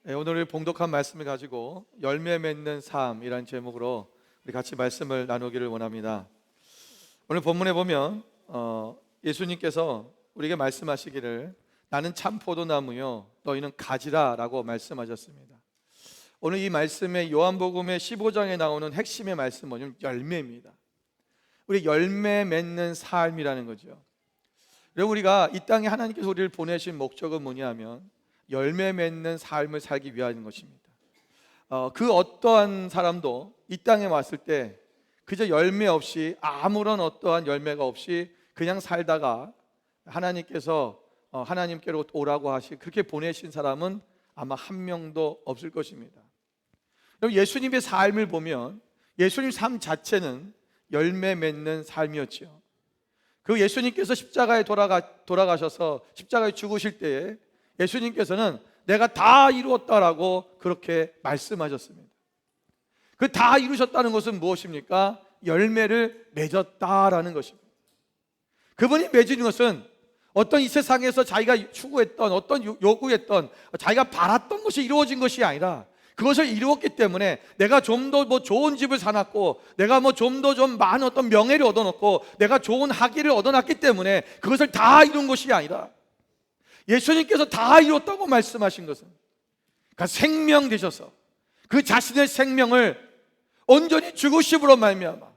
오늘 봉독한 말씀을 가지고 열매 맺는 삶이라는 제목으로 우리 같이 말씀을 나누기를 원합니다. 오늘 본문에 보면 예수님께서 우리에게 말씀하시기를 나는 참 포도나무요 너희는 가지라 라고 말씀하셨습니다. 오늘 이 말씀의 요한복음의 15장에 나오는 핵심의 말씀은 뭐냐면 열매입니다. 우리 열매 맺는 삶이라는 거죠. 여러분, 우리가 이 땅에 하나님께서 우리를 보내신 목적은 뭐냐면 열매 맺는 삶을 살기 위한 것입니다. 그 어떠한 사람도 이 땅에 왔을 때 그저 열매 없이, 아무런 어떠한 열매가 없이 그냥 살다가 하나님께로 오라고 그렇게 보내신 사람은 아마 한 명도 없을 것입니다. 여러분, 예수님의 삶을 보면 예수님 삶 자체는 열매 맺는 삶이었죠. 그 예수님께서 십자가에 돌아가셔서 십자가에 죽으실 때에 예수님께서는 내가 다 이루었다라고 그렇게 말씀하셨습니다. 그 다 이루셨다는 것은 무엇입니까? 열매를 맺었다라는 것입니다. 그분이 맺은 것은 어떤 이 세상에서 자기가 추구했던, 어떤 요구했던, 자기가 바랐던 것이 이루어진 것이 아니라 그것을 이루었기 때문에 내가 좀 더 좋은 집을 사놨고, 내가 좀 더 많은 어떤 명예를 얻어놓고, 내가 좋은 학위를 얻어놨기 때문에 그것을 다 이룬 것이 아니라 예수님께서 다 이뤘다고 말씀하신 것은 그러니까 생명 되셔서 그 자신의 생명을 온전히 죽으심으로 말미암아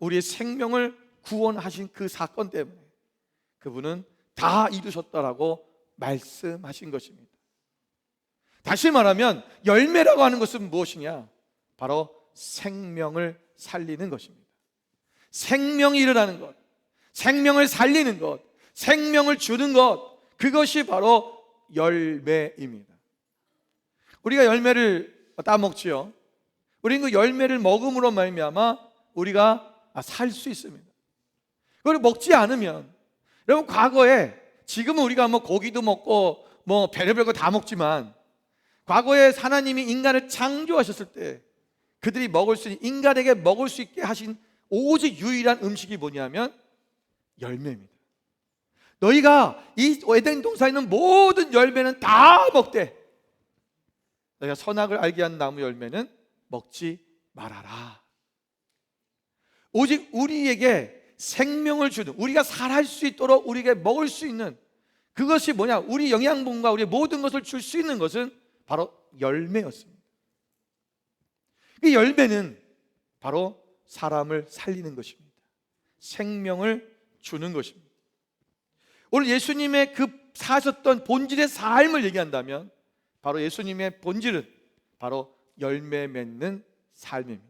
우리의 생명을 구원하신 그 사건 때문에 그분은 다 이루셨다라고 말씀하신 것입니다. 다시 말하면 열매라고 하는 것은 무엇이냐? 바로 생명을 살리는 것입니다. 생명이 일어나는 것, 생명을 살리는 것, 생명을 주는 것, 그것이 바로 열매입니다. 우리가 열매를 따먹지요. 우리는 그 열매를 먹음으로 말미암아 우리가 살 수 있습니다. 그걸 먹지 않으면, 여러분, 과거에, 지금은 우리가 고기도 먹고 별의별 거 다 먹지만 과거에 하나님이 인간을 창조하셨을 때 그들이 먹을 수 있는, 인간에게 먹을 수 있게 하신 오직 유일한 음식이 뭐냐면 열매입니다. 너희가 이 에덴 동산에 있는 모든 열매는 다 먹되 너희가 선악을 알게 하는 나무 열매는 먹지 말아라. 오직 우리에게 생명을 주는, 우리가 살할 수 있도록 우리에게 먹을 수 있는 그것이 뭐냐? 우리 영양분과 우리 모든 것을 줄 수 있는 것은 바로 열매였습니다. 이 열매는 바로 사람을 살리는 것입니다. 생명을 주는 것입니다. 오늘 예수님의 그 사셨던 본질의 삶을 얘기한다면 바로 예수님의 본질은 바로 열매 맺는 삶입니다.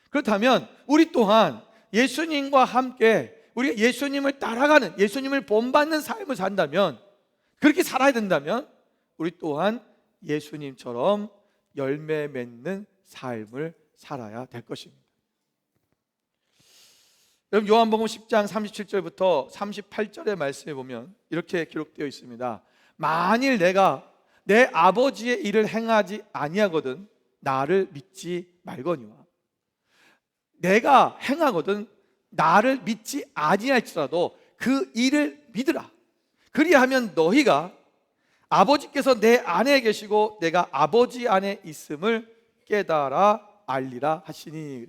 그렇다면 우리 또한 예수님과 함께 우리가 예수님을 따라가는, 예수님을 본받는 삶을 산다면, 그렇게 살아야 된다면 우리 또한 예수님처럼 열매 맺는 삶을 살아야 될 것입니다. 여러분, 요한복음 10장 37절부터 38절의 말씀에 보면 이렇게 기록되어 있습니다. 만일 내가 내 아버지의 일을 행하지 아니하거든 나를 믿지 말거니와, 내가 행하거든 나를 믿지 아니할지라도 그 일을 믿으라. 그리하면 너희가 아버지께서 내 안에 계시고 내가 아버지 안에 있음을 깨달아 알리라 하시니.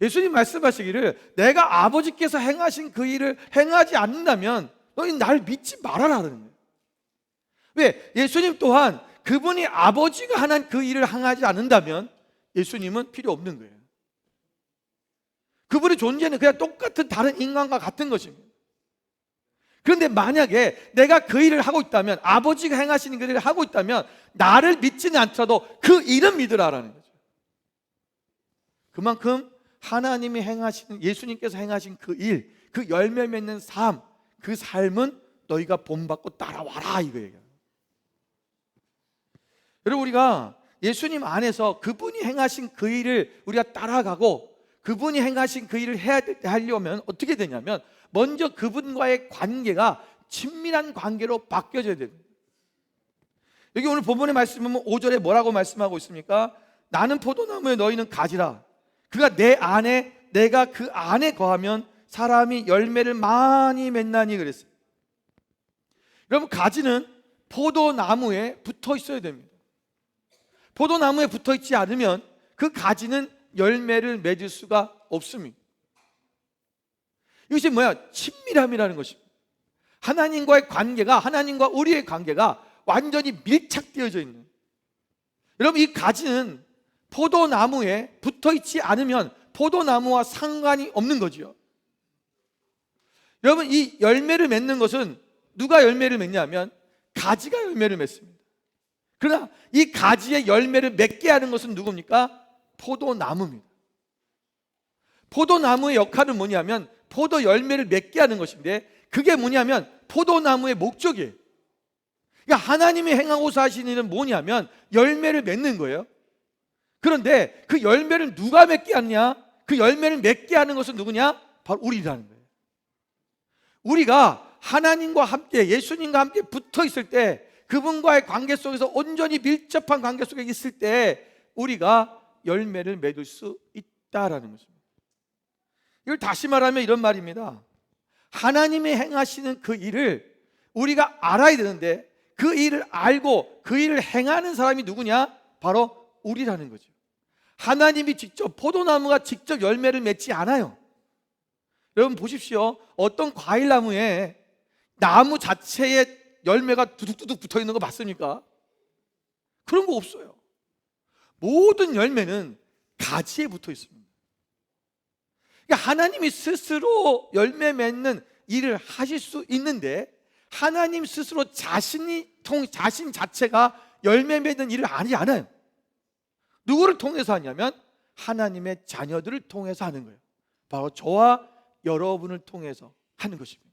예수님 말씀하시기를 내가 아버지께서 행하신 그 일을 행하지 않는다면 너희 나를 믿지 말아라는 거예요. 왜? 예수님 또한 그분이 아버지가 하는 그 일을 행하지 않는다면 예수님은 필요 없는 거예요. 그분의 존재는 그냥 똑같은 다른 인간과 같은 것입니다. 그런데 만약에 내가 그 일을 하고 있다면, 아버지가 행하시는 그 일을 하고 있다면 나를 믿지는 않더라도 그 일은 믿으라라는 거죠. 그만큼 하나님이 행하시는, 예수님께서 행하신 그 일, 그 열매 맺는 삶, 그 삶은 너희가 본받고 따라와라 이거예요. 여러분, 우리가 예수님 안에서 그분이 행하신 그 일을 우리가 따라가고 그분이 행하신 그 일을 하려면 어떻게 되냐면 먼저 그분과의 관계가 친밀한 관계로 바뀌어져야 됩니다. 여기 오늘 본문의 말씀은 5절에 뭐라고 말씀하고 있습니까? 나는 포도나무에 너희는 가지라. 그가 내 안에, 내가 그 안에 거하면 사람이 열매를 많이 맺나니 그랬어요. 여러분, 가지는 포도나무에 붙어 있어야 됩니다. 포도나무에 붙어 있지 않으면 그 가지는 열매를 맺을 수가 없습니다. 이것이 뭐야? 친밀함이라는 것입니다. 하나님과의 관계가, 하나님과 우리의 관계가 완전히 밀착되어져 있는, 여러분, 이 가지는 포도나무에 붙어 있지 않으면 포도나무와 상관이 없는 거지요. 여러분, 이 열매를 맺는 것은 누가 열매를 맺냐면 가지가 열매를 맺습니다. 그러나 이 가지의 열매를 맺게 하는 것은 누굽니까? 포도나무입니다. 포도나무의 역할은 뭐냐면 포도 열매를 맺게 하는 것인데, 그게 뭐냐면 포도나무의 목적이에요. 그러니까 하나님이 행하고자 하시는 일은 뭐냐면 열매를 맺는 거예요. 그런데 그 열매를 누가 맺게 하느냐? 그 열매를 맺게 하는 것은 누구냐? 바로 우리라는 거예요. 우리가 하나님과 함께, 예수님과 함께 붙어 있을 때, 그분과의 관계 속에서 온전히 밀접한 관계 속에 있을 때 우리가 열매를 맺을 수 있다라는 것입니다. 이걸 다시 말하면 이런 말입니다. 하나님이 행하시는 그 일을 우리가 알아야 되는데, 그 일을 알고 그 일을 행하는 사람이 누구냐? 바로 우리라는 거죠. 하나님이 직접, 포도나무가 직접 열매를 맺지 않아요. 여러분 보십시오. 어떤 과일나무에 나무 자체에 열매가 두둑두둑 붙어 있는 거 맞습니까? 그런 거 없어요. 모든 열매는 가지에 붙어 있습니다. 그러니까 하나님이 스스로 열매 맺는 일을 하실 수 있는데, 하나님 스스로 자신 자체가 열매 맺는 일을 하지 않아요. 누구를 통해서 하냐면 하나님의 자녀들을 통해서 하는 거예요. 바로 저와 여러분을 통해서 하는 것입니다.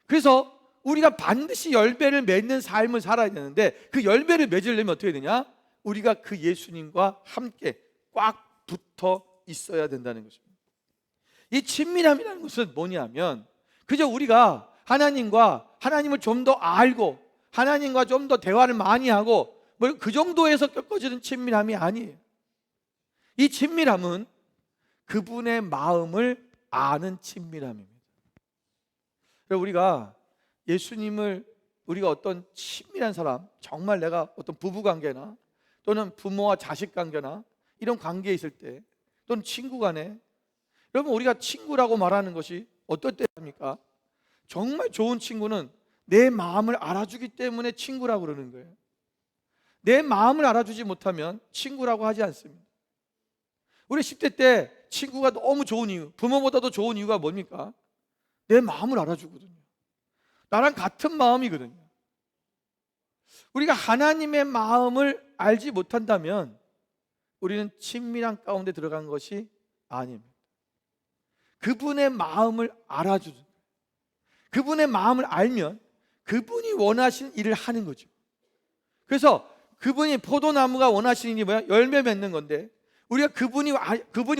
그래서 우리가 반드시 열매를 맺는 삶을 살아야 되는데, 그 열매를 맺으려면 어떻게 되냐? 우리가 그 예수님과 함께 꽉 붙어 있어야 된다는 것입니다. 이 친밀함이라는 것은 뭐냐면, 그저 우리가 하나님을 좀 더 알고 하나님과 좀 더 대화를 많이 하고 뭐 그 정도에서 꺾어지는 친밀함이 아니에요. 이 친밀함은 그분의 마음을 아는 친밀함입니다. 우리가 예수님을, 우리가 어떤 친밀한 사람, 정말 내가 어떤 부부관계나 또는 부모와 자식관계나 이런 관계에 있을 때, 또는 친구 간에, 여러분 우리가 친구라고 말하는 것이 어떨 때입니까? 정말 좋은 친구는 내 마음을 알아주기 때문에 친구라고 그러는 거예요. 내 마음을 알아주지 못하면 친구라고 하지 않습니다. 우리 10대 때 친구가 너무 좋은 이유, 부모보다도 좋은 이유가 뭡니까? 내 마음을 알아주거든요. 나랑 같은 마음이거든요. 우리가 하나님의 마음을 알지 못한다면 우리는 친밀한 가운데 들어간 것이 아닙니다. 그분의 마음을 알아주는, 그분의 마음을 알면 그분이 원하시는 일을 하는 거죠. 그래서 그분이, 포도나무가 원하시는 일이 뭐야? 열매 맺는 건데, 우리가 그분이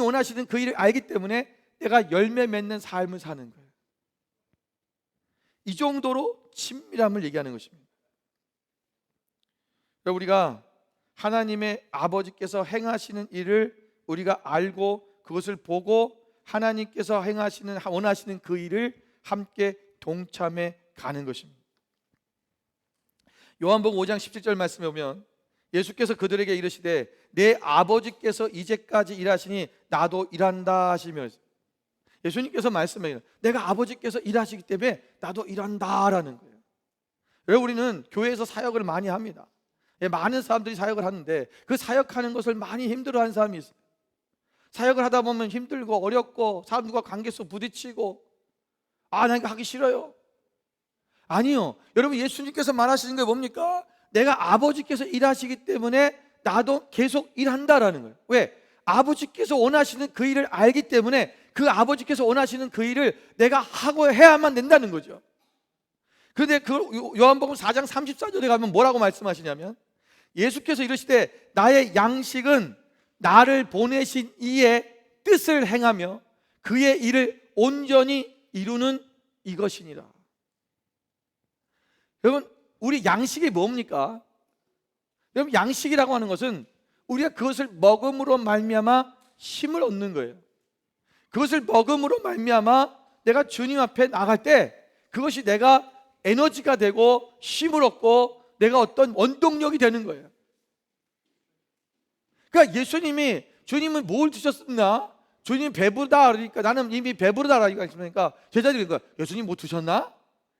원하시는 그 일을 알기 때문에 내가 열매 맺는 삶을 사는 거예요. 이 정도로 친밀함을 얘기하는 것입니다. 우리가 하나님의 아버지께서 행하시는 일을 우리가 알고 그것을 보고 하나님께서 원하시는 그 일을 함께 동참해 가는 것입니다. 요한복음 5장 17절 말씀에 보면 예수께서 그들에게 이르시되 내 아버지께서 이제까지 일하시니 나도 일한다 하시며, 예수님께서 말씀해요. 내가 아버지께서 일하시기 때문에 나도 일한다라는 거예요. 여러분, 우리는 교회에서 사역을 많이 합니다. 많은 사람들이 사역을 하는데 그 사역하는 것을 많이 힘들어하는 사람이 있어요. 사역을 하다 보면 힘들고 어렵고 사람들과 관계 속 부딪히고, 나 이거 하기 싫어요. 아니요. 여러분, 예수님께서 말하시는 게 뭡니까? 내가 아버지께서 일하시기 때문에 나도 계속 일한다라는 거예요. 왜? 아버지께서 원하시는 그 일을 알기 때문에 그 아버지께서 원하시는 그 일을 내가 하고 해야만 된다는 거죠. 그런데 그 요한복음 4장 34절에 가면 뭐라고 말씀하시냐면, 예수께서 이르시되 나의 양식은 나를 보내신 이의 뜻을 행하며 그의 일을 온전히 이루는 이것이니라. 여러분, 우리 양식이 뭡니까? 여러분, 양식이라고 하는 것은 우리가 그것을 먹음으로 말미암아 힘을 얻는 거예요. 그것을 먹음으로 말미암아 내가 주님 앞에 나갈 때 그것이 내가 에너지가 되고 힘을 얻고 내가 어떤 원동력이 되는 거예요. 그러니까 예수님이, 주님은 뭘 드셨나? 주님 배부르다 그러니까 나는 이미 배부르다 그러니까 제자들이 그러니까 예수님 뭐 드셨나?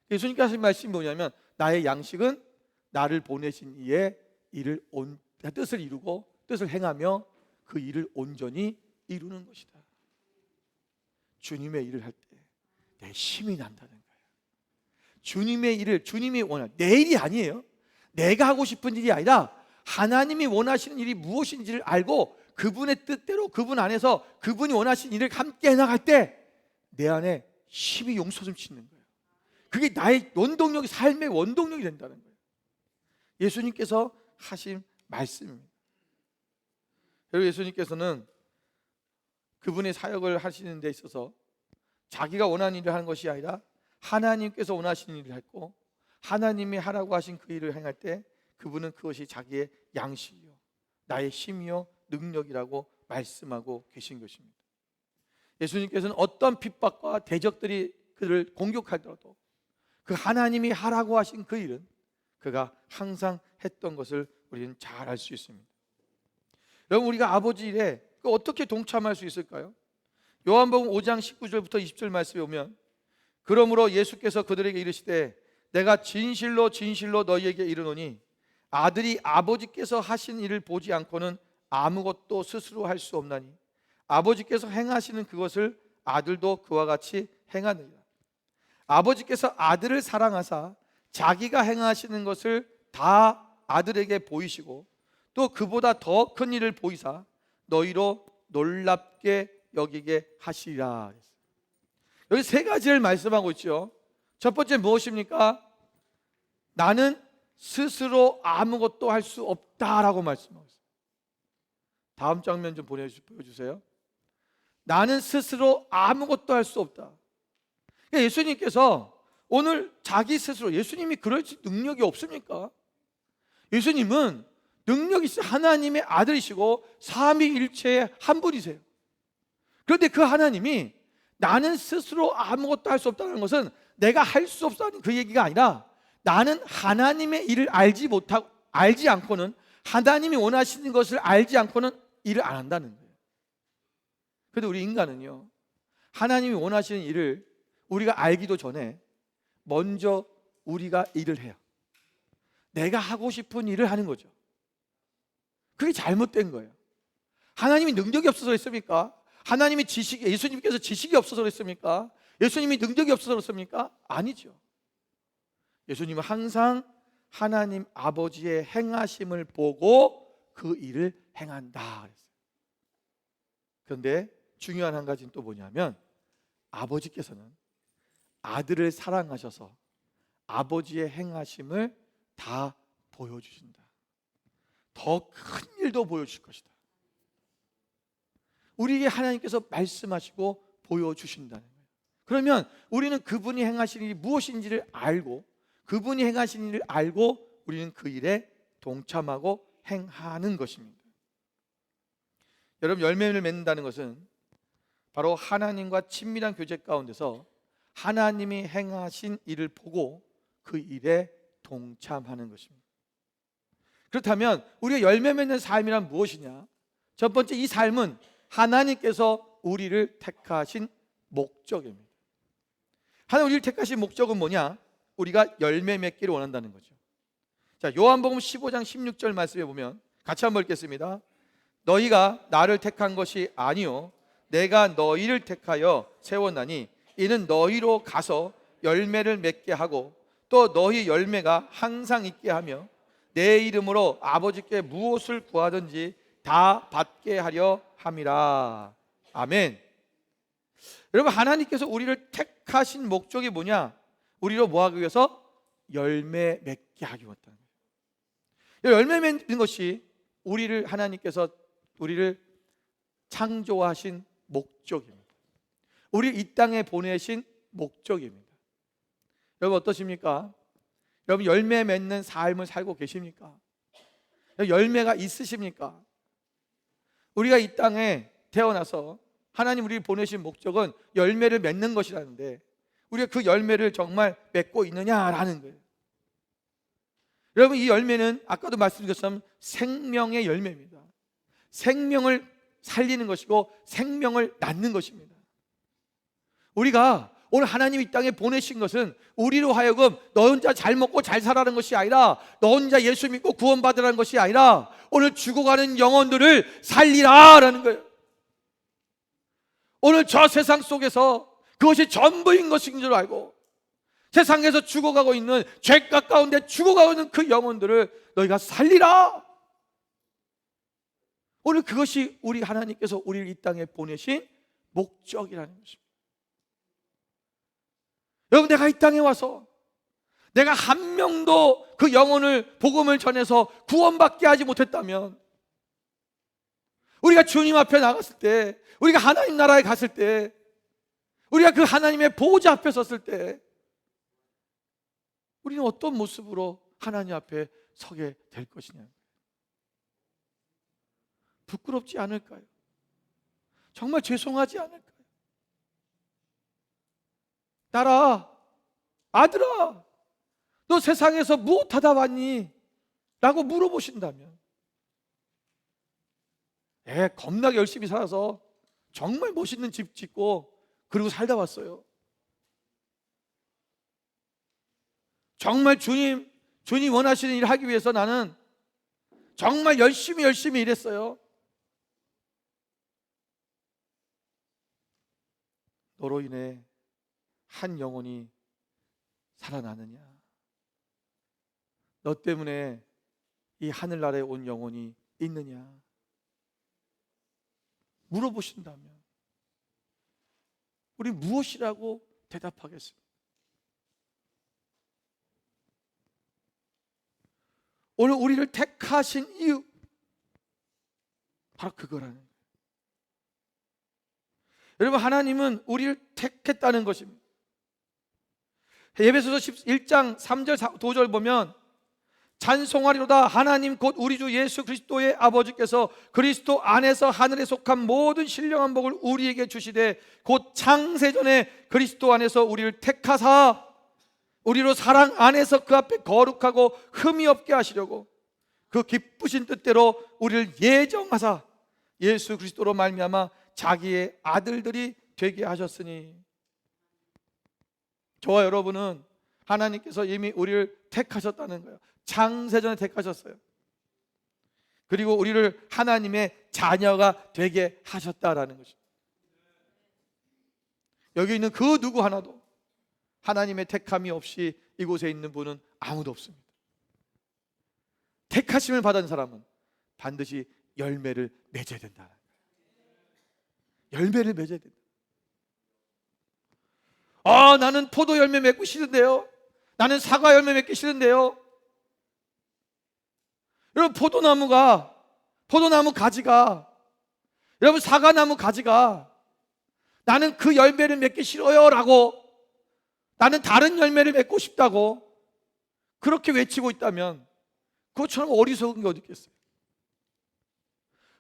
예수님께서 하신 말씀이 뭐냐면 나의 양식은 나를 보내신 이의 일을 뜻을 이루고 뜻을 행하며 그 일을 온전히 이루는 것이다. 주님의 일을 할 때 내 힘이 난다는 거예요. 주님의 일을 주님이 원하는, 내 일이 아니에요. 내가 하고 싶은 일이 아니라 하나님이 원하시는 일이 무엇인지를 알고 그분의 뜻대로 그분 안에서 그분이 원하시는 일을 함께 해나갈 때 내 안에 힘이 용솟음치는 거예요. 그게 나의 원동력이, 삶의 원동력이 된다는 거예요. 예수님께서 하신 말씀입니다. 여러분, 예수님께서는 그분의 사역을 하시는 데 있어서 자기가 원하는 일을 하는 것이 아니라 하나님께서 원하시는 일을 했고 하나님이 하라고 하신 그 일을 행할 때 그분은 그것이 자기의 양식이요 나의 힘이요 능력이라고 말씀하고 계신 것입니다. 예수님께서는 어떤 핍박과 대적들이 그를 공격하더라도 그 하나님이 하라고 하신 그 일은 그가 항상 했던 것을 우리는 잘 알 수 있습니다. 여러분, 우리가 아버지 일에 어떻게 동참할 수 있을까요? 요한복음 5장 19절부터 20절 말씀에 보면 그러므로 예수께서 그들에게 이르시되 내가 진실로 진실로 너희에게 이르노니 아들이 아버지께서 하신 일을 보지 않고는 아무것도 스스로 할 수 없나니 아버지께서 행하시는 그것을 아들도 그와 같이 행하느니라. 아버지께서 아들을 사랑하사 자기가 행하시는 것을 다 아들에게 보이시고 또 그보다 더 큰 일을 보이사 너희로 놀랍게 여기게 하시리라. 여기 세 가지를 말씀하고 있죠. 첫 번째 무엇입니까? 나는 스스로 아무것도 할 수 없다라고 말씀하고 있어요. 다음 장면 좀 보여주세요. 나는 스스로 아무것도 할 수 없다. 예수님께서 오늘 자기 스스로, 예수님이 그럴 능력이 없습니까? 예수님은 능력이 있어요. 하나님의 아들이시고 삼위일체의 한 분이세요. 그런데 그 하나님이 나는 스스로 아무것도 할 수 없다는 것은 내가 할 수 없다는 그 얘기가 아니라 나는 하나님의 일을 알지 않고는, 하나님이 원하시는 것을 알지 않고는 일을 안 한다는 거예요. 그런데 우리 인간은요, 하나님이 원하시는 일을 우리가 알기도 전에 먼저 우리가 일을 해요. 내가 하고 싶은 일을 하는 거죠. 그게 잘못된 거예요. 하나님이 능력이 없어서 그랬습니까? 하나님이 예수님께서 지식이 없어서 그랬습니까? 예수님이 능력이 없어서 그랬습니까? 아니죠. 예수님은 항상 하나님 아버지의 행하심을 보고 그 일을 행한다 그랬어요. 그런데 중요한 한 가지는 또 뭐냐면 아버지께서는 아들을 사랑하셔서 아버지의 행하심을 다 보여주신다. 더 큰 일도 보여주실 것이다. 우리에게 하나님께서 말씀하시고 보여주신다는 거예요. 그러면 우리는 그분이 행하신 일이 무엇인지를 알고, 그분이 행하신 일을 알고 우리는 그 일에 동참하고 행하는 것입니다. 여러분, 열매를 맺는다는 것은 바로 하나님과 친밀한 교제 가운데서 하나님이 행하신 일을 보고 그 일에 동참하는 것입니다. 그렇다면 우리가 열매 맺는 삶이란 무엇이냐? 첫 번째, 이 삶은 하나님께서 우리를 택하신 목적입니다. 하나님 우리를 택하신 목적은 뭐냐? 우리가 열매 맺기를 원한다는 거죠. 자, 요한복음 15장 16절 말씀에 보면 같이 한번 읽겠습니다. 너희가 나를 택한 것이 아니요 내가 너희를 택하여 세웠나니 이는 너희로 가서 열매를 맺게 하고 또 너희 열매가 항상 있게 하며 내 이름으로 아버지께 무엇을 구하든지 다 받게 하려 함이라. 아멘. 여러분, 하나님께서 우리를 택하신 목적이 뭐냐? 우리로 뭐 하기 위해서? 열매 맺게 하기 위해서다는 거예요. 열매 맺는 것이 하나님께서 우리를 창조하신 목적입니다. 우리 이 땅에 보내신 목적입니다. 여러분 어떠십니까? 여러분 열매 맺는 삶을 살고 계십니까? 열매가 있으십니까? 우리가 이 땅에 태어나서 하나님 우리를 보내신 목적은 열매를 맺는 것이라는데 우리가 그 열매를 정말 맺고 있느냐라는 거예요. 여러분, 이 열매는 아까도 말씀드린 것처럼 생명의 열매입니다. 생명을 살리는 것이고 생명을 낳는 것입니다. 우리가 오늘 하나님이 이 땅에 보내신 것은 우리로 하여금 너 혼자 잘 먹고 잘 살라는 것이 아니라, 너 혼자 예수 믿고 구원받으라는 것이 아니라, 오늘 죽어가는 영혼들을 살리라라는 거예요. 오늘 저 세상 속에서 그것이 전부인 것인 줄 알고, 세상에서 죽어가고 있는, 죄가 가운데 죽어가고 있는 그 영혼들을 너희가 살리라. 오늘 그것이 우리 하나님께서 우리를 이 땅에 보내신 목적이라는 것입니다. 여러분, 내가 이 땅에 와서 내가 한 명도 그 영혼을, 복음을 전해서 구원받게 하지 못했다면, 우리가 주님 앞에 나갔을 때, 우리가 하나님 나라에 갔을 때, 우리가 그 하나님의 보호자 앞에 섰을 때, 우리는 어떤 모습으로 하나님 앞에 서게 될 것이냐? 부끄럽지 않을까요? 정말 죄송하지 않을까요? 딸아, 아들아, 너 세상에서 무엇하다 왔니? 라고 물어보신다면, 겁나게 열심히 살아서 정말 멋있는 집 짓고 그리고 살다 왔어요. 정말 주님 원하시는 일 하기 위해서 나는 정말 열심히 일했어요. 너로 인해 한 영혼이 살아나느냐? 너 때문에 이 하늘나라에 온 영혼이 있느냐? 물어보신다면 우리 무엇이라고 대답하겠습니까? 오늘 우리를 택하신 이유, 바로 그거라는 거예요. 여러분, 하나님은 우리를 택했다는 것입니다. 에베소서 1장 3절 5절 보면, 찬송하리로다 하나님 곧 우리 주 예수 그리스도의 아버지께서 그리스도 안에서 하늘에 속한 모든 신령한 복을 우리에게 주시되, 곧 창세전에 그리스도 안에서 우리를 택하사 우리로 사랑 안에서 그 앞에 거룩하고 흠이 없게 하시려고 그 기쁘신 뜻대로 우리를 예정하사 예수 그리스도로 말미암아 자기의 아들들이 되게 하셨으니. 저와 여러분은 하나님께서 이미 우리를 택하셨다는 거예요. 창세전에 택하셨어요. 그리고 우리를 하나님의 자녀가 되게 하셨다라는 것입니다. 여기 있는 그 누구 하나도 하나님의 택함이 없이 이곳에 있는 분은 아무도 없습니다. 택하심을 받은 사람은 반드시 열매를 맺어야 된다. 열매를 맺어야 된다. 나는 포도 열매 맺고 싫은데요. 나는 사과 열매 맺기 싫은데요. 여러분, 포도나무 가지가, 여러분, 사과나무 가지가 나는 그 열매를 맺기 싫어요 라고, 나는 다른 열매를 맺고 싶다고 그렇게 외치고 있다면 그것처럼 어리석은 게 어디 있겠어요?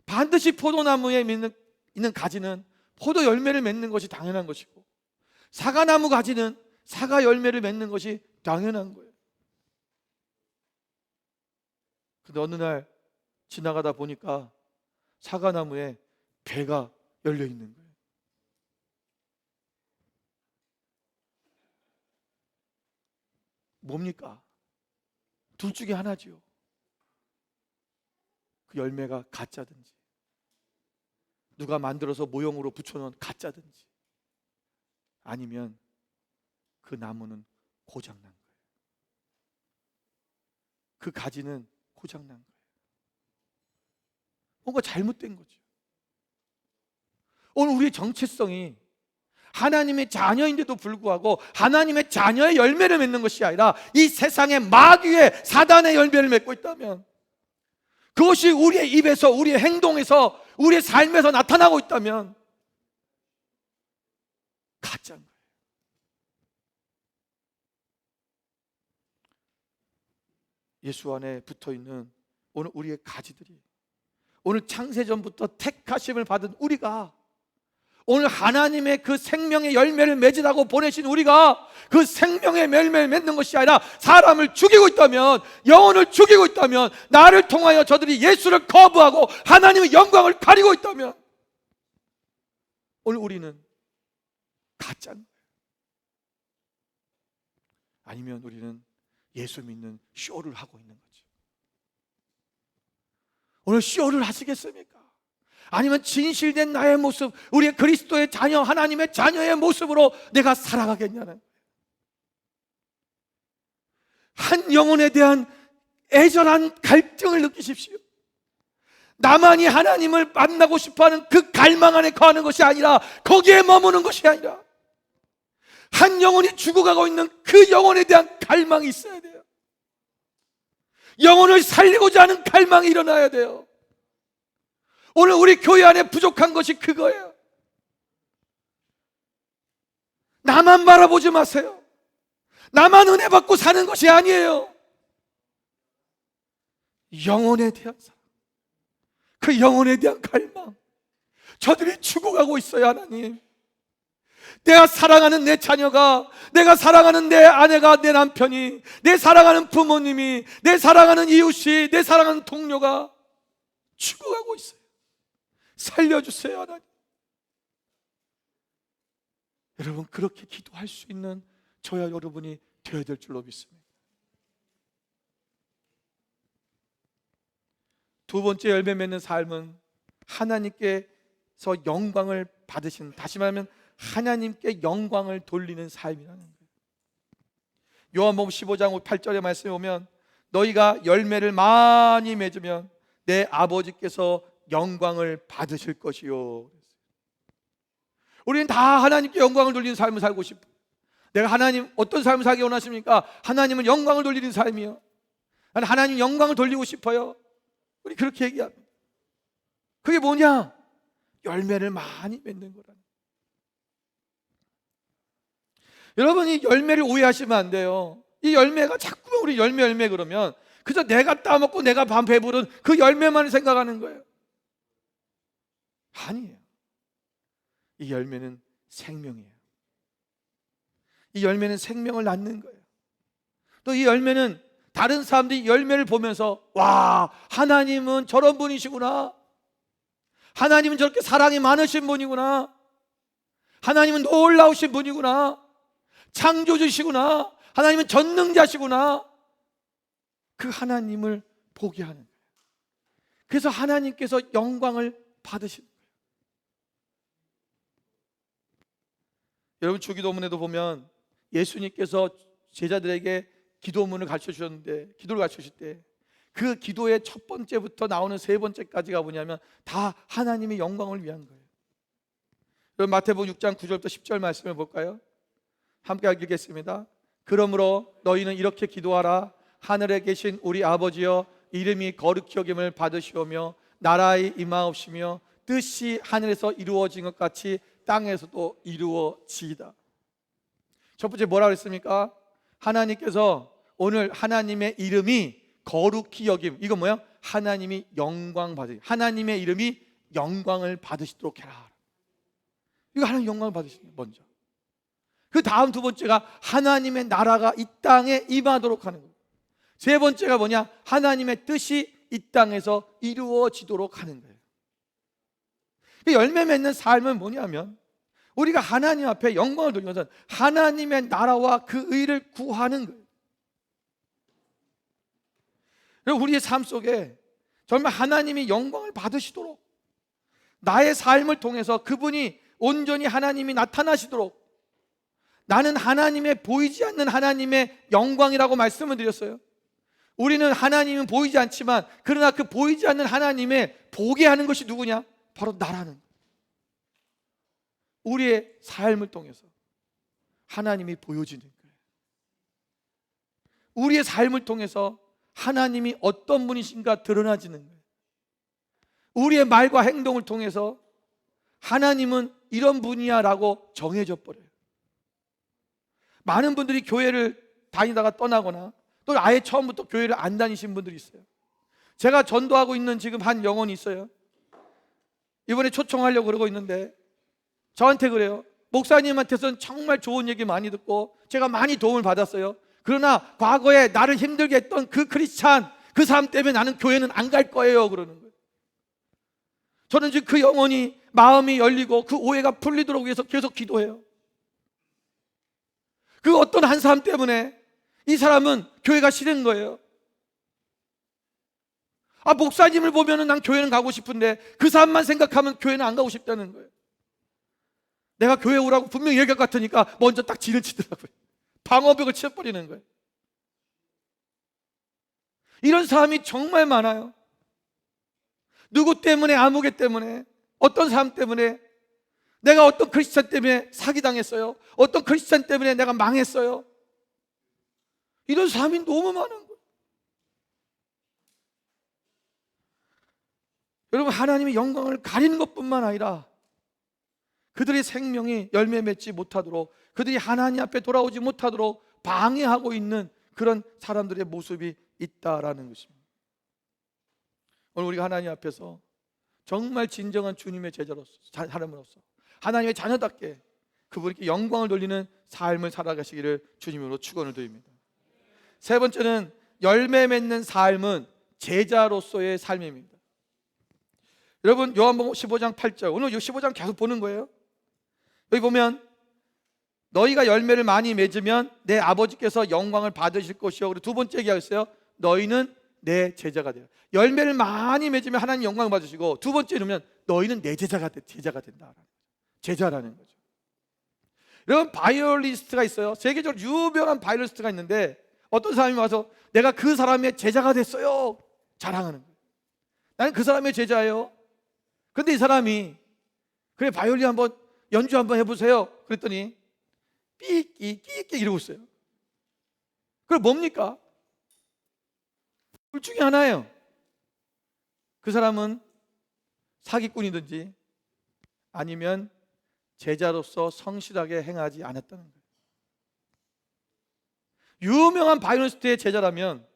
반드시 포도나무에 있는 가지는 포도 열매를 맺는 것이 당연한 것이고, 사과나무 가지는 사과 열매를 맺는 것이 당연한 거예요. 근데 어느 날 지나가다 보니까 사과나무에 배가 열려 있는 거예요. 뭡니까? 둘 중에 하나지요. 그 열매가 가짜든지, 누가 만들어서 모형으로 붙여놓은 가짜든지, 아니면 그 나무는 고장난 거예요. 그 가지는 고장난 거예요. 뭔가 잘못된 거죠. 오늘 우리의 정체성이 하나님의 자녀인데도 불구하고 하나님의 자녀의 열매를 맺는 것이 아니라 이 세상의 마귀의 사단의 열매를 맺고 있다면, 그것이 우리의 입에서, 우리의 행동에서, 우리의 삶에서 나타나고 있다면 가짜인 거예요. 예수 안에 붙어있는 오늘 우리의 가지들이, 오늘 창세전부터 택하심을 받은 우리가 오늘 하나님의 그 생명의 열매를 맺으라고 보내신 우리가 그 생명의 열매를 맺는 것이 아니라 사람을 죽이고 있다면, 영혼을 죽이고 있다면, 나를 통하여 저들이 예수를 거부하고 하나님의 영광을 가리고 있다면, 오늘 우리는 가짜인 거예요. 아니면 우리는 예수 믿는 쇼를 하고 있는 거죠. 오늘 쇼를 하시겠습니까? 아니면 진실된 나의 모습, 우리 그리스도의 자녀, 하나님의 자녀의 모습으로 내가 살아가겠냐는 거예요. 한 영혼에 대한 애절한 갈등을 느끼십시오. 나만이 하나님을 만나고 싶어하는 그 갈망 안에 거하는 것이 아니라, 거기에 머무는 것이 아니라, 한 영혼이 죽어가고 있는 그 영혼에 대한 갈망이 있어야 돼요. 영혼을 살리고자 하는 갈망이 일어나야 돼요. 오늘 우리 교회 안에 부족한 것이 그거예요. 나만 바라보지 마세요. 나만 은혜 받고 사는 것이 아니에요. 영혼에 대한 사랑, 그 영혼에 대한 갈망. 저들이 죽어가고 있어요. 하나님, 내가 사랑하는 내 자녀가, 내가 사랑하는 내 아내가, 내 남편이, 내 사랑하는 부모님이, 내 사랑하는 이웃이, 내 사랑하는 동료가 죽어가고 있어요. 살려주세요. 하나님. 여러분, 그렇게 기도할 수 있는 저와 여러분이 되어야 될 줄로 믿습니다. 두 번째 열매 맺는 삶은 하나님께서 영광을 받으시는, 다시 말하면 하나님께 영광을 돌리는 삶이라는 거예요. 요한복음 15장 8절의 말씀에 보면, 너희가 열매를 많이 맺으면 내 아버지께서 영광을 받으실 것이요. 우리는 다 하나님께 영광을 돌리는 삶을 살고 싶어요. 내가 하나님 어떤 삶을 살기 원하십니까? 하나님은 영광을 돌리는 삶이요. 나는 하나님 영광을 돌리고 싶어요. 우리 그렇게 얘기합니다. 그게 뭐냐? 열매를 많이 맺는 거라는. 여러분, 이 열매를 오해하시면 안 돼요. 이 열매가 자꾸 우리 열매 그러면 그저 내가 따먹고 내가 밥 배부른 그 열매만 생각하는 거예요. 아니에요. 이 열매는 생명이에요. 이 열매는 생명을 낳는 거예요. 또 이 열매는 다른 사람들이 열매를 보면서, 와, 하나님은 저런 분이시구나, 하나님은 저렇게 사랑이 많으신 분이구나, 하나님은 놀라우신 분이구나, 창조주시구나, 하나님은 전능자시구나, 그 하나님을 보게 하는 거예요. 그래서 하나님께서 영광을 받으시는 거예요. 여러분, 주기도문에도 보면 예수님께서 제자들에게 기도문을 가르쳐 주셨는데, 기도를 가르쳐 주실 때 그 기도의 첫 번째부터 나오는 세 번째까지가 뭐냐면 다 하나님의 영광을 위한 거예요. 여러분, 마태복음 6장 9절부터 10절 말씀을 볼까요? 함께 읽겠습니다. 그러므로 너희는 이렇게 기도하라. 하늘에 계신 우리 아버지여, 이름이 거룩히 여김을 받으시오며 나라의 임하옵시며 뜻이 하늘에서 이루어진 것 같이 땅에서도 이루어지이다. 첫 번째 뭐라고 했습니까? 하나님께서 오늘 하나님의 이름이 거룩히 여김, 이거 뭐야? 하나님이 영광 받으시, 하나님의 이름이 영광을 받으시도록 해라. 이거 하나님 영광을 받으시는 게 먼저. 그 다음 두 번째가 하나님의 나라가 이 땅에 임하도록 하는 거예요. 세 번째가 뭐냐? 하나님의 뜻이 이 땅에서 이루어지도록 하는 거예요. 열매 맺는 삶은 뭐냐면, 우리가 하나님 앞에 영광을 돌리는 것은 하나님의 나라와 그 의를 구하는 거예요. 그리고 우리의 삶 속에 정말 하나님이 영광을 받으시도록, 나의 삶을 통해서 그분이 온전히 하나님이 나타나시도록, 나는 하나님의 보이지 않는 하나님의 영광이라고 말씀을 드렸어요. 우리는 하나님은 보이지 않지만, 그러나 그 보이지 않는 하나님의 보게 하는 것이 누구냐? 바로 나라는 거예요. 우리의 삶을 통해서 하나님이 보여지는 거예요. 우리의 삶을 통해서 하나님이 어떤 분이신가 드러나지는 거예요. 우리의 말과 행동을 통해서 하나님은 이런 분이야 라고 정해져 버려요. 많은 분들이 교회를 다니다가 떠나거나 또 아예 처음부터 교회를 안 다니신 분들이 있어요. 제가 전도하고 있는 지금 한 영혼이 있어요. 이번에 초청하려고 그러고 있는데 저한테 그래요. 목사님한테서는 정말 좋은 얘기 많이 듣고 제가 많이 도움을 받았어요. 그러나 과거에 나를 힘들게 했던 그 크리스찬, 그 사람 때문에 나는 교회는 안 갈 거예요, 그러는 거예요. 저는 지금 그 영혼이 마음이 열리고 그 오해가 풀리도록 위해서 계속 기도해요. 그 어떤 한 사람 때문에 이 사람은 교회가 싫은 거예요. 목사님을 보면은 난 교회는 가고 싶은데 그 사람만 생각하면 교회는 안 가고 싶다는 거예요. 내가 교회 오라고 분명히 얘기할 것 같으니까 먼저 딱 진을 치더라고요. 방어벽을 치워버리는 거예요. 이런 사람이 정말 많아요. 누구 때문에, 아무개 때문에, 어떤 사람 때문에, 내가 어떤 크리스찬 때문에 사기당했어요. 어떤 크리스찬 때문에 내가 망했어요. 이런 사람이 너무 많은 거예요. 여러분, 하나님의 영광을 가리는 것뿐만 아니라 그들의 생명이 열매 맺지 못하도록, 그들이 하나님 앞에 돌아오지 못하도록 방해하고 있는 그런 사람들의 모습이 있다라는 것입니다. 오늘 우리가 하나님 앞에서 정말 진정한 주님의 제자로서, 사람으로서 하나님의 자녀답게 그분께 영광을 돌리는 삶을 살아가시기를 주님으로 축원을 드립니다. 세 번째는 열매 맺는 삶은 제자로서의 삶입니다. 여러분, 요한복음 15장 8절, 오늘 이 15장 계속 보는 거예요. 여기 보면 너희가 열매를 많이 맺으면 내 아버지께서 영광을 받으실 것이요. 그리고 두 번째 얘기하겠어요. 너희는 내 제자가 되라. 열매를 많이 맺으면 하나님 영광을 받으시고, 두 번째 이러면 너희는 내 제자가 된다. 제자라는 거죠. 여러분, 바이올리스트가 있어요. 세계적으로 유명한 바이올리스트가 있는데 어떤 사람이 와서 내가 그 사람의 제자가 됐어요 자랑하는 거예요. 나는 그 사람의 제자예요. 근데 이 사람이 그래, 바이올린 한번 연주 한번 해보세요 그랬더니 삐끼 끼끼 이러고 있어요. 그럼 뭡니까? 둘 중에 하나예요. 그 사람은 사기꾼이든지 아니면 제자로서 성실하게 행하지 않았다는 거예요. 유명한 바이올리니스트의 제자라면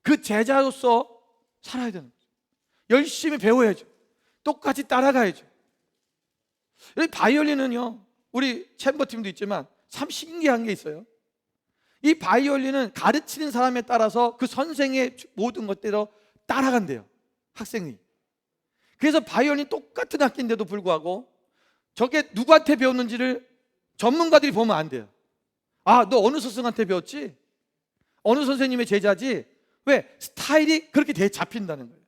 그 제자로서 살아야 되는 거죠. 열심히 배워야죠. 똑같이 따라가야죠. 바이올린은요, 우리 챔버팀도 있지만 참 신기한 게 있어요. 이 바이올린은 가르치는 사람에 따라서 그 선생의 모든 것대로 따라간대요, 학생이. 그래서 바이올린 똑같은 악기인데도 불구하고 저게 누구한테 배웠는지를 전문가들이 보면 안 돼요. 너 어느 스승한테 배웠지? 어느 선생님의 제자지? 왜? 스타일이 그렇게 잡힌다는 거예요.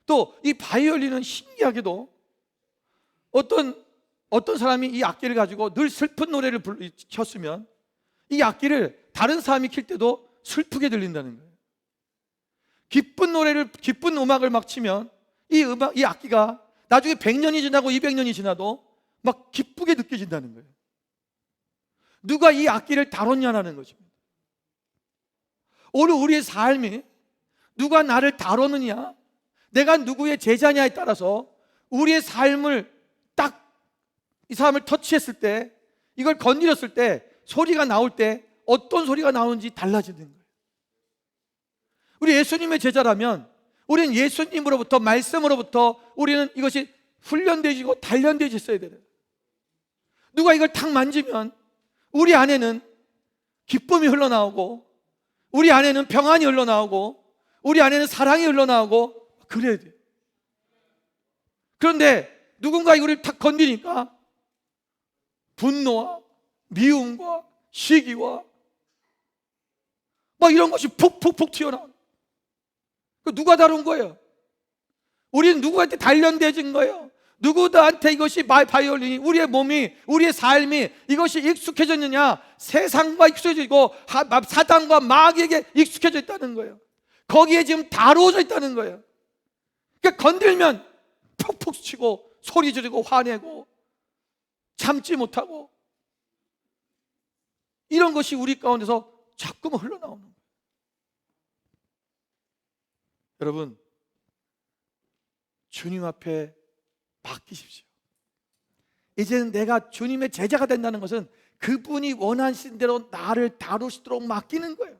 또 이 바이올린은 신기하게도 어떤 사람이 이 악기를 가지고 늘 슬픈 노래를 켰으면 이 악기를 다른 사람이 킬 때도 슬프게 들린다는 거예요. 기쁜 음악을 막 치면 이 악기가 나중에 100년이 지나고 200년이 지나도 막 기쁘게 느껴진다는 거예요. 누가 이 악기를 다뤘냐라는 것입니다. 오늘 우리의 삶이 누가 나를 다루느냐, 내가 누구의 제자냐에 따라서 우리의 삶을 딱 이 사람을 터치했을 때, 이걸 건드렸을 때, 소리가 나올 때 어떤 소리가 나오는지 달라지는 거예요. 우리 예수님의 제자라면 우리는 예수님으로부터, 말씀으로부터 우리는 이것이 훈련되어지고 단련되어져 있어야 돼요. 누가 이걸 탁 만지면 우리 안에는 기쁨이 흘러나오고, 우리 안에는 평안이 흘러나오고, 우리 안에는 사랑이 흘러나오고 그래야 돼요. 그런데 누군가 이거를 탁 건드리니까 분노와 미움과 시기와 막 이런 것이 푹푹푹 튀어나와요. 누가 다룬 거예요? 우리는 누구한테 단련되어진 거예요? 누구한테 이것이 바이올린이, 우리의 몸이, 우리의 삶이 이것이 익숙해졌느냐? 세상과 익숙해지고 사단과 마귀에게 익숙해져 있다는 거예요. 거기에 지금 다루어져 있다는 거예요. 그러니까 건들면 푹푹 치고 소리 지르고 화내고 참지 못하고, 이런 것이 우리 가운데서 자꾸만 흘러나오는 거예요. 여러분, 주님 앞에 맡기십시오. 이제는 내가 주님의 제자가 된다는 것은 그분이 원하신 대로 나를 다루시도록 맡기는 거예요.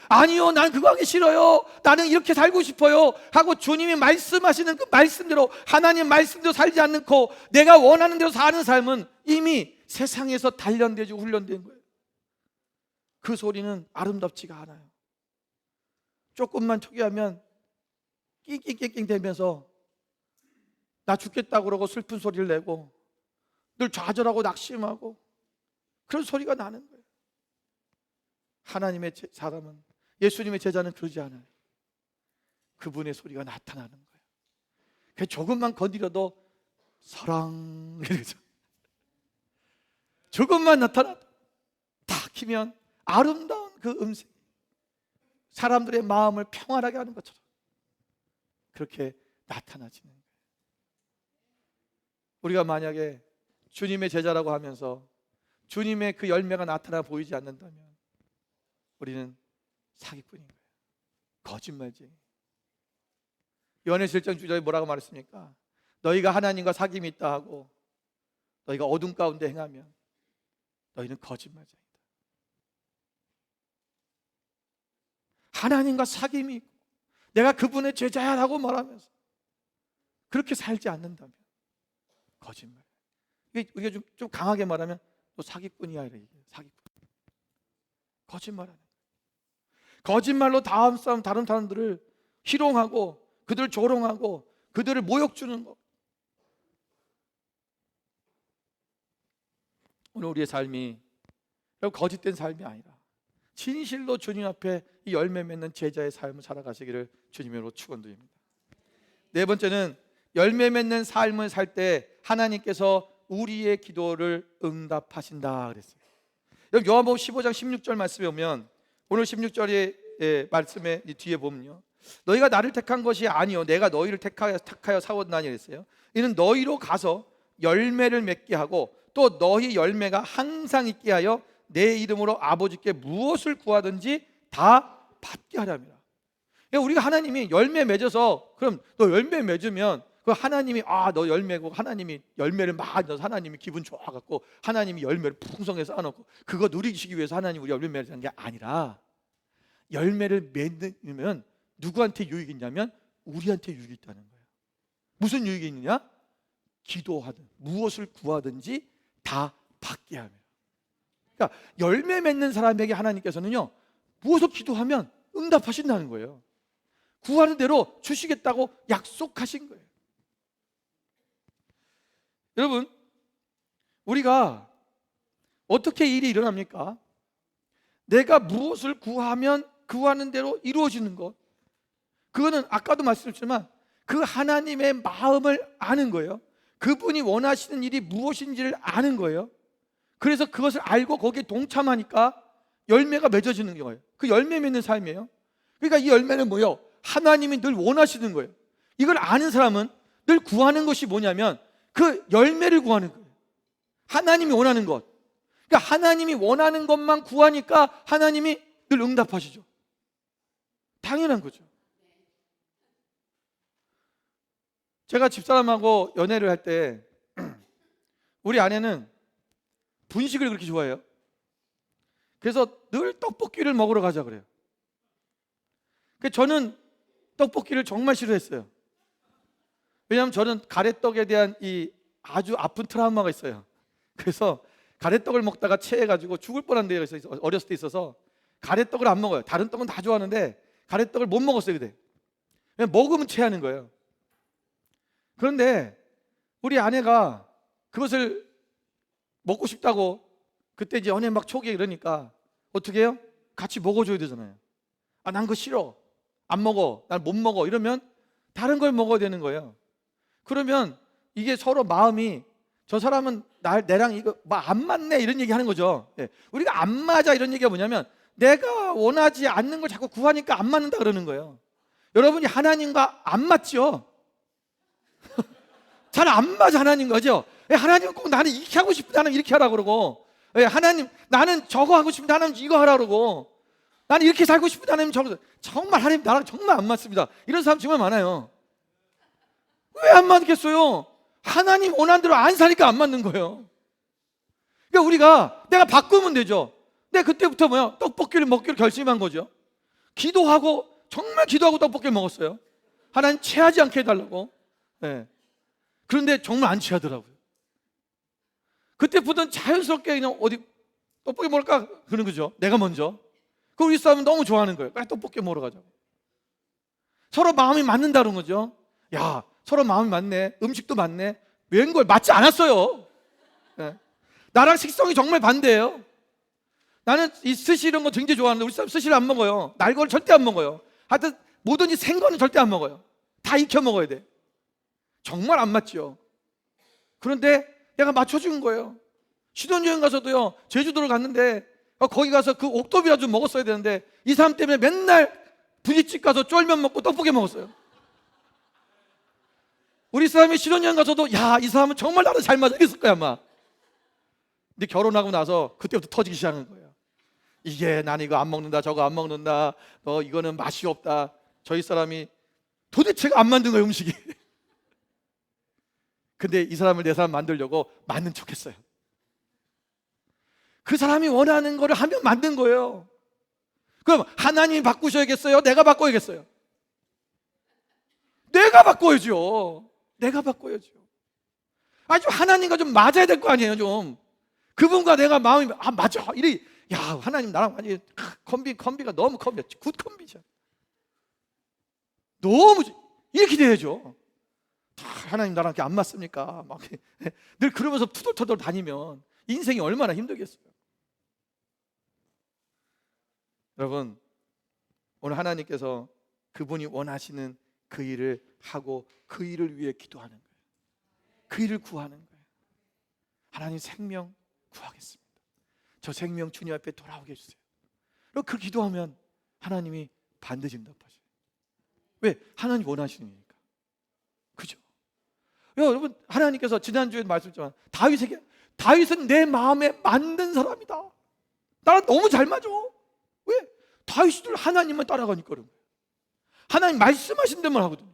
아니요, 난 그거 하기 싫어요, 나는 이렇게 살고 싶어요 하고 주님이 말씀하시는 그 말씀대로, 하나님 말씀대로 살지 않고 내가 원하는 대로 사는 삶은 이미 세상에서 단련되고 훈련된 거예요. 그 소리는 아름답지가 않아요. 조금만 초기하면 낑낑낑낑 대면서 나 죽겠다고 그러고 슬픈 소리를 내고 늘 좌절하고 낙심하고 그런 소리가 나는 거예요. 하나님의 사람은, 예수님의 제자는 그러지 않아요. 그분의 소리가 나타나는 거예요. 조금만 건드려도 사랑 이러죠. 조금만 나타나도 딱 키면 아름다운 그 음색, 사람들의 마음을 평안하게 하는 것처럼 그렇게 나타나지는 거예요. 우리가 만약에 주님의 제자라고 하면서 주님의 그 열매가 나타나 보이지 않는다면 우리는 사기꾼인 거예요. 거짓말쟁이. 요한의 1장 9절에 뭐라고 말했습니까? 너희가 하나님과 사귐이 있다 하고 너희가 어둠 가운데 행하면 너희는 거짓말쟁이다. 하나님과 사귐이 있고 내가 그분의 제자야라고 말하면서 그렇게 살지 않는다면 거짓말. 이게 좀 강하게 말하면 너 사기꾼이야 이래. 사기꾼. 거짓말하는. 거짓말로 다른 사람들을 희롱하고 그들을 조롱하고 그들을 모욕 주는 것. 오늘 우리의 삶이 거짓된 삶이 아니라 진실로 주님 앞에 이 열매 맺는 제자의 삶을 살아가시기를 주님으로 축원드립니다. 네 번째는 열매 맺는 삶을 살 때 하나님께서 우리의 기도를 응답하신다 그랬어요. 여기 요한복음 15장 16절 말씀에 보면, 오늘 16절의 말씀에 뒤에 보면요, 너희가 나를 택한 것이 아니요 내가 너희를 택하여 사왔나니 그랬어요. 이는 너희로 가서 열매를 맺게 하고 또 너희 열매가 항상 있게 하여 내 이름으로 아버지께 무엇을 구하든지 다 받게 하랍니다. 우리가 하나님이 열매 맺어서, 그럼 너 열매 맺으면 그 하나님이 너 열매고 하나님이 열매를 막 넣어서 하나님이 기분 좋아갖고 하나님이 열매를 풍성하게 쌓아놓고 그거 누리시기 위해서 하나님 우리 열매 맺는 게 아니라, 열매를 맺으면 누구한테 유익이 있냐면 우리한테 유익이 있다는 거예요. 무슨 유익이 있느냐? 기도하든 무엇을 구하든지 다 받게 하며. 그러니까 열매 맺는 사람에게 하나님께서는요, 무엇을 기도하면 응답하신다는 거예요. 구하는 대로 주시겠다고 약속하신 거예요. 여러분, 우리가 어떻게 일이 일어납니까? 내가 무엇을 구하면 구하는 대로 이루어지는 것, 그거는 아까도 말씀드렸지만 그 하나님의 마음을 아는 거예요. 그분이 원하시는 일이 무엇인지를 아는 거예요. 그래서 그것을 알고 거기에 동참하니까 열매가 맺어지는 거예요. 그 열매 맺는 삶이에요. 그러니까 이 열매는 뭐예요? 하나님이 늘 원하시는 거예요. 이걸 아는 사람은 늘 구하는 것이 뭐냐면 그 열매를 구하는 거예요. 하나님이 원하는 것. 그러니까 하나님이 원하는 것만 구하니까 하나님이 늘 응답하시죠. 당연한 거죠. 제가 집사람하고 연애를 할 때 우리 아내는 분식을 그렇게 좋아해요. 그래서 늘 떡볶이를 먹으러 가자 그래요. 저는 떡볶이를 정말 싫어했어요. 왜냐하면 저는 가래떡에 대한 이 아주 아픈 트라우마가 있어요. 그래서 가래떡을 먹다가 체해가지고 죽을 뻔한 데가 있어요. 어렸을 때 있어서 가래떡을 안 먹어요. 다른 떡은 다 좋아하는데 가래떡을 못 먹었어요 그때. 먹으면 체하는 거예요. 그런데 우리 아내가 그것을 먹고 싶다고, 그때 이제 연애 막 초기에 이러니까 어떻게 해요? 같이 먹어줘야 되잖아요. 난 그거 싫어, 안 먹어, 난 못 먹어 이러면 다른 걸 먹어야 되는 거예요. 그러면 이게 서로 마음이, 저 사람은 내랑 이거 안 맞네 이런 얘기 하는 거죠. 우리가 안 맞아 이런 얘기가 뭐냐면 내가 원하지 않는 걸 자꾸 구하니까 안 맞는다 그러는 거예요. 여러분이 하나님과 안 맞죠? 잘 안 맞아 하나님 거죠? 하나님은 꼭 나는 이렇게 하고 싶은데 하나님 이렇게 하라고 그러고, 하나님 나는 저거 하고 싶은데 하나님 이거 하라고 그러고, 나는 이렇게 살고 싶은데 하나님 저거, 정말 하나님 나랑 정말 안 맞습니다. 이런 사람 정말 많아요. 왜 안 맞겠어요? 하나님 원하는 대로 안 사니까 안 맞는 거예요. 그러니까 우리가 내가 바꾸면 되죠. 내가 그때부터 떡볶이를 먹기로 결심한 거죠. 기도하고 정말 기도하고 떡볶이 먹었어요. 하나님 체하지 않게 해달라고. 네. 그런데 정말 안 체하더라고요. 그때부터는 자연스럽게 그냥 어디 떡볶이 먹을까 그런 거죠. 내가 먼저. 그 우리 사람은 너무 좋아하는 거예요. 빨리 떡볶이 먹으러 가자고. 서로 마음이 맞는다는 거죠. 야, 서로 마음이 맞네. 음식도 맞네. 웬걸 맞지 않았어요. 네. 나랑 식성이 정말 반대예요. 나는 이 스시 이런 거 굉장히 좋아하는데 우리 사람 스시를 안 먹어요. 날거를 절대 안 먹어요. 하여튼 뭐든지 생거는 절대 안 먹어요. 다 익혀 먹어야 돼. 정말 안 맞죠. 그런데 얘가 맞춰준 거예요. 신혼여행 가서도요, 제주도를 갔는데 거기 가서 그 옥돔이라 좀 먹었어야 되는데 이 사람 때문에 맨날 분식집 가서 쫄면 먹고 떡볶이 먹었어요. 우리 사람이 신혼여행 가서도 야, 이 사람은 정말 나를 잘 맞아 이랬을 거야 아마. 근데 결혼하고 나서 그때부터 터지기 시작하는 거예요. 이게 난 이거 안 먹는다, 저거 안 먹는다, 이거는 맛이 없다. 저희 사람이 도대체가 안 만든 거예요, 음식이. 근데 이 사람을 내 사람 만들려고 맞는 척 했어요. 그 사람이 원하는 거를 하면 만든 거예요. 그럼 하나님이 바꾸셔야겠어요? 내가 바꿔야겠어요? 내가 바꿔야죠. 내가 바꿔야죠. 아주 하나님과 좀 맞아야 될 거 아니에요, 좀. 그분과 내가 마음이 맞아. 이래. 야, 하나님 나랑 완전히 콤비가 너무 콤비야. 굿 콤비죠. 너무 이렇게 돼야죠. 하나님 나랑 이렇게 안 맞습니까? 막 늘 그러면서 투덜투덜 다니면 인생이 얼마나 힘들겠어요. 여러분, 오늘 하나님께서 그분이 원하시는 그 일을 하고 그 일을 위해 기도하는 거예요. 그 일을 구하는 거예요. 하나님 생명 구하겠습니다. 저 생명 주님 앞에 돌아오게 해주세요. 그리고 그 기도하면 하나님이 반드시 응답하셔요. 왜? 하나님 원하시는 거니까. 그죠? 여러분, 하나님께서 지난주에도 말씀했지만 다윗은 내 마음에 맞는 사람이다. 나랑 너무 잘 맞아. 왜? 다윗은 하나님만 따라가니까 그런 거예요. 하나님 말씀하신 대로만 하거든요.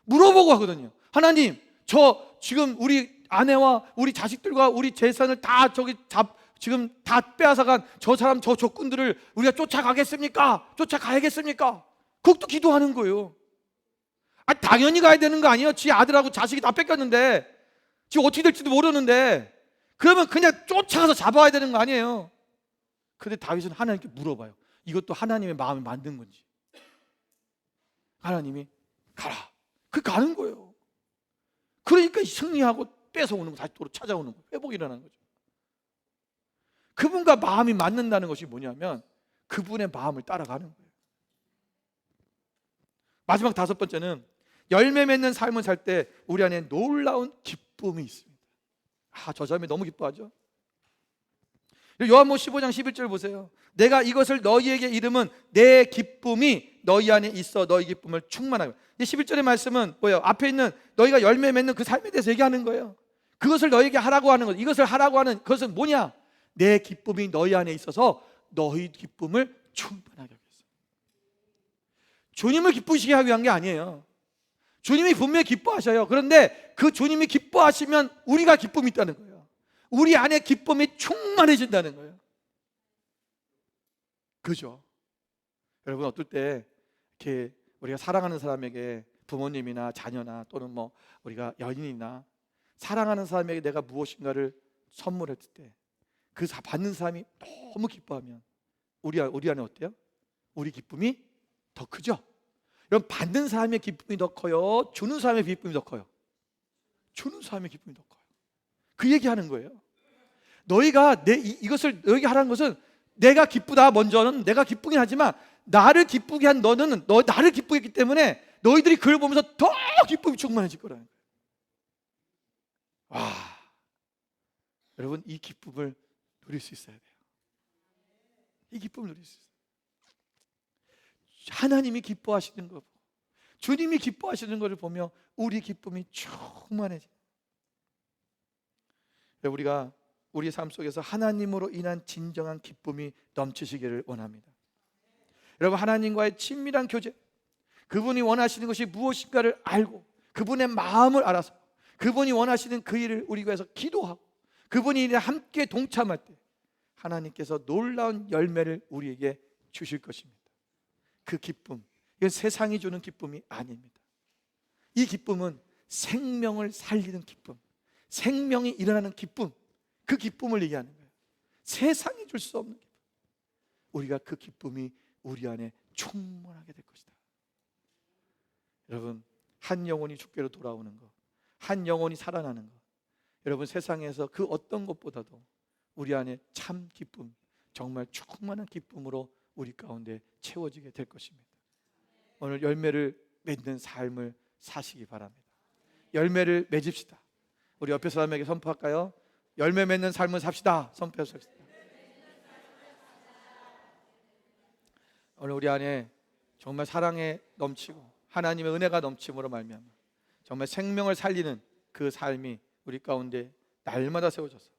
물어보고 하거든요. 하나님, 저 지금 우리 아내와 우리 자식들과 우리 재산을 다 지금 다 빼앗아간 저 사람 저 적군들을 우리가 쫓아가겠습니까? 쫓아가야겠습니까? 그것도 기도하는 거예요. 당연히 가야 되는 거 아니에요? 지 아들하고 자식이 다 뺏겼는데 지금 어떻게 될지도 모르는데 그러면 그냥 쫓아가서 잡아야 되는 거 아니에요? 근데 다윗은 하나님께 물어봐요. 이것도 하나님의 마음에 만든 건지. 하나님이 가라. 그 가는 거예요. 그러니까 승리하고 뺏어오는 거, 다시 또 찾아오는 거, 회복이 일어나는 거죠. 그분과 마음이 맞는다는 것이 뭐냐면 그분의 마음을 따라가는 거예요. 마지막 다섯 번째는 열매 맺는 삶을 살 때 우리 안에 놀라운 기쁨이 있습니다. 저 사람이 너무 기뻐하죠. 요한복음 15장 11절 보세요. 내가 이것을 너희에게 이름은 내 기쁨이 너희 안에 있어 너희 기쁨을 충만하게. 11절의 말씀은 뭐예요? 앞에 있는 너희가 열매 맺는 그 삶에 대해서 얘기하는 거예요. 그것을 너희에게 하라고 하는 것. 이것을 하라고 하는 그것은 뭐냐? 내 기쁨이 너희 안에 있어서 너희 기쁨을 충만하게 하겠어. 주님을 기쁘시게 하기 위한 게 아니에요. 주님이 분명히 기뻐하셔요. 그런데 그 주님이 기뻐하시면 우리가 기쁨이 있다는 거예요. 우리 안에 기쁨이 충만해진다는 거예요. 그죠? 여러분, 어떨 때 이렇게 우리가 사랑하는 사람에게 부모님이나 자녀나 또는 뭐 우리가 연인이나 사랑하는 사람에게 내가 무엇인가를 선물했을 때 그 받는 사람이 너무 기뻐하면 우리 안에 어때요? 우리 기쁨이 더 크죠? 여러분, 받는 사람의 기쁨이 더 커요? 주는 사람의 기쁨이 더 커요? 주는 사람의 기쁨이 더 커요. 그 얘기하는 거예요. 너희가 이것을 너희가 하라는 것은 내가 기쁘다. 먼저는 내가 기쁘긴 하지만 나를 기쁘게 한 너는 나를 기쁘게 했기 때문에 너희들이 그걸 보면서 더 기쁨이 충만해질 거라는 거예요. 와, 여러분, 이 기쁨을 누릴 수 있어야 돼요. 이 기쁨을 누릴 수 있어요. 하나님이 기뻐하시는 거, 주님이 기뻐하시는 것을 보며 우리 기쁨이 충만해져요. 우리가 우리 삶 속에서 하나님으로 인한 진정한 기쁨이 넘치시기를 원합니다. 여러분, 하나님과의 친밀한 교제, 그분이 원하시는 것이 무엇인가를 알고 그분의 마음을 알아서 그분이 원하시는 그 일을 우리 위해서 기도하고 그분이 함께 동참할 때 하나님께서 놀라운 열매를 우리에게 주실 것입니다. 그 기쁨, 이건 세상이 주는 기쁨이 아닙니다. 이 기쁨은 생명을 살리는 기쁨, 생명이 일어나는 기쁨, 그 기쁨을 얘기하는 거예요. 세상이 줄 수 없는 기쁨. 우리가 그 기쁨이 우리 안에 충만하게 될 것이다. 여러분, 한 영혼이 주께로 돌아오는 것, 한 영혼이 살아나는 것, 여러분 세상에서 그 어떤 것보다도 우리 안에 참 기쁨, 정말 충만한 기쁨으로 우리 가운데 채워지게 될 것입니다. 오늘 열매를 맺는 삶을 사시기 바랍니다. 열매를 맺읍시다. 우리 옆에 사람에게 선포할까요? 열매 맺는 삶을 삽시다. 선포합시다. 오늘 우리 안에 정말 사랑에 넘치고 하나님의 은혜가 넘침으로 말미암아 정말 생명을 살리는 그 삶이 우리 가운데 날마다 세워져서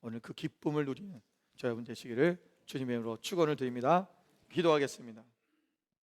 오늘 그 기쁨을 누리는 저 여러분 되시기를 주님의 이름으로 축원을 드립니다. 기도하겠습니다.